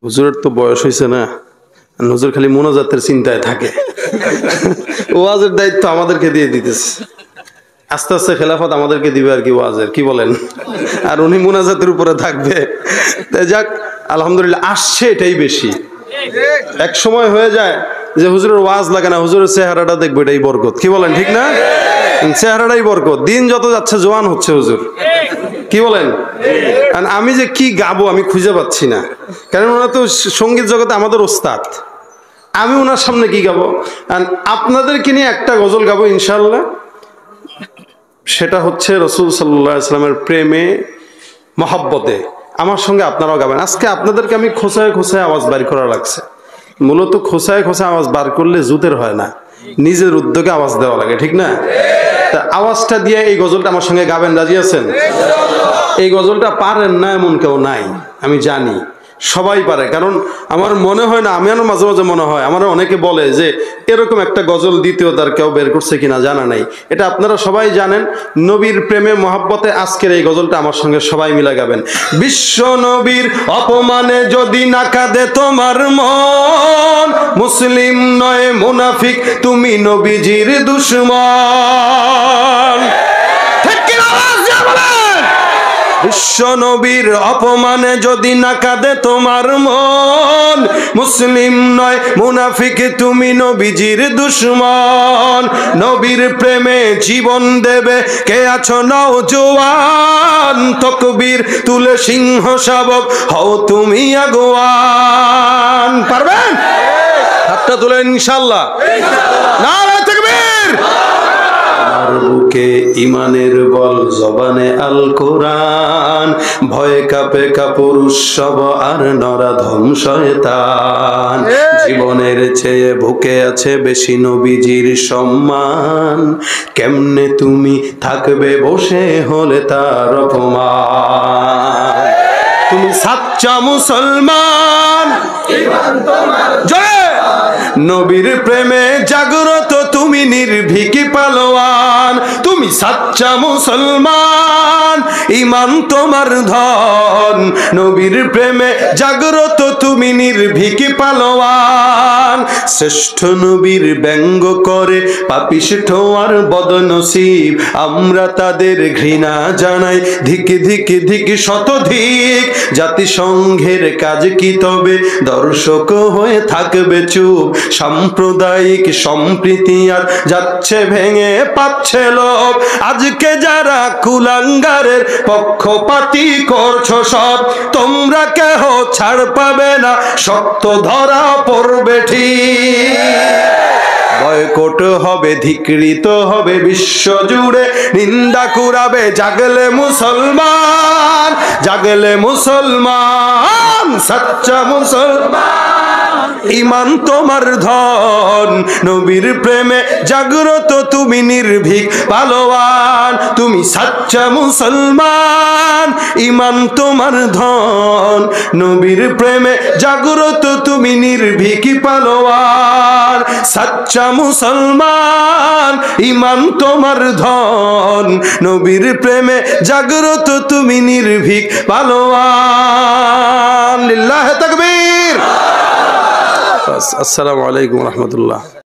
হুজুরের তো বয়স হয়েছে না, হুজুর খালি মোনাজাতের চিন্তায় থাকে। ওয়াজের দায়িত্ব আমাদেরকে দিয়ে দিতেছে, আস্তে আস্তে খেলাফত আমাদেরকে দিবে আর কি ওয়াজের, কি বলেন? আর উনি মোনাজাতের উপরে থাকবে। যাক আলহামদুলিল্লাহ, আসছে এটাই বেশি। এক সময় হয়ে যায় যে হুজুরের ওয়াজ লাগে না, হুজুরের চেহারাটা দেখবো, এটাই বরকত, কি বলেন? ঠিক না? চেহারাটাই বরকত। দিন যত যাচ্ছে জোয়ান হচ্ছে হুজুর, কি বলেন? আমি যে কি গাবো আমি খুঁজে পাচ্ছি না, কারণ ওনারা তো সঙ্গীত জগতে আমাদের ওস্তাদ। আমি ওনার সামনে কি গাবো? আপনাদেরকে নিয়ে একটা গজল গাবো ইনশাল্লাহ। সেটা হচ্ছে রাসূল সাল্লাল্লাহু আলাইহি ওয়াসাল্লামের প্রেমে মহব্বতে। আমার সঙ্গে আপনারাও গাবেন। আজকে আপনাদেরকে আমি খোঁচায় খোঁচায় আওয়াজ বের করা লাগছে। মূলত খোঁচায় খোঁচায় আওয়াজ বার করলে জুতের হয় না, নিজের উদ্যোগে আওয়াজ দেওয়া লাগে, ঠিক না? তা আওয়াজটা দিয়ে এই গজলটা আমার সঙ্গে গাবেন, রাজি আছেন? এই গজলটা পারেন না এমন কেউ নাই, আমি জানি সবাই পারে। কারণ আমার মনে হয় না, আমি মাঝে মাঝে মনে হয়, আমার অনেকে বলে যে এরকম একটা গজল দ্বিতীয় তার কেউ বের করছে কিনা জানা নাই। এটা আপনারা সবাই জানেন, নবীর প্রেমে মহব্বতে আজকের এই গজলটা আমার সঙ্গে সবাই মিলে গাবেন। বিশ্ব নবীর অপমানে যদি না কাঁদে তোমার মন, মুসলিম নয় মুনাফিক তুমি নবীজির দুশমন। ঠিক কি না? বিশ্ব নবীর অপমানে যদি না কাঁদে তোমার মন, মুসলিম নয় মুনাফিক তুমি নবীজির দুশমন। নবীর প্রেমে জীবন দেবে কে আছো নওজোয়ান, তাকবীর তুলে সিংহ শাবক হও তুমি আগুয়ান। পারবেন? হাতটা তুলে ইনশাআল্লাহ। নারে তাকবীর। বুকে ইমানের বল, জবানে আল কোরআন, ভয়ে কাঁপে কাপুরুষ সব আর নরাধম শয়তান। জীবনের চেয়ে বুকে আছে বেশি নবীজির সম্মান, কেমনে তুমি থাকবে বসে হলে তার অপমান। তুমি সাচ্চা মুসলমান, জয় নবীর প্রেমে জাগ্রত তুমি নির্ভীকি পালোয়ান। তুমি সাচ্চা মুসলমান, ঈমান তোমার ধন, নবীর প্রেমে জাগ্রত তুমি নির্ভীকি পালোয়ান। শ্রেষ্ঠ নবীর ব্যঙ্গ করে পাপিষ্ঠ আর বদনসিব, আমরা তাদের ঘৃণা জানাই ধিক ধিক ধিক শতধিক। জাতিসংঘের কাজ কি তবে দর্শক হয়ে থাকবে চুপ, সাম্প্রদায়িক সম্প্রীতি আর যাচ্ছে ভেঙে পাচ্ছে লোক। আজকে যারা কুলাঙ্গারের পক্ষপাতী করছো সব, তোমরা কেহ ছাড় পাবে না, শক্ত ধরা পড়বে ঠিক। বয়কট হবে, ধিকৃত হবে বিশ্ব জুড়ে, নিন্দা কুড়াবে জাগলে মুসলমান, জাগলে মুসলমান, সাচ্চা মুসলমান, ঈমান তোমার ধন, নবীর প্রেমে জাগ্রত তুমি নির্ভীক পালোয়ান। তুমি সাচ্চা মুসলমান, ঈমান তোমার ধন, নবীর প্রেমে জাগ্রত তুমি নির্ভীক পালোয়ান। সাচ্চা মুসলমান, ঈমান তোমার ধন, নবীর প্রেমে জাগ্রত তুমি নির্ভীক পালোয়ান। লিল্লাহি তাকবীর। আসসালামু আলাইকুম ওয়া রাহমাতুল্লাহ।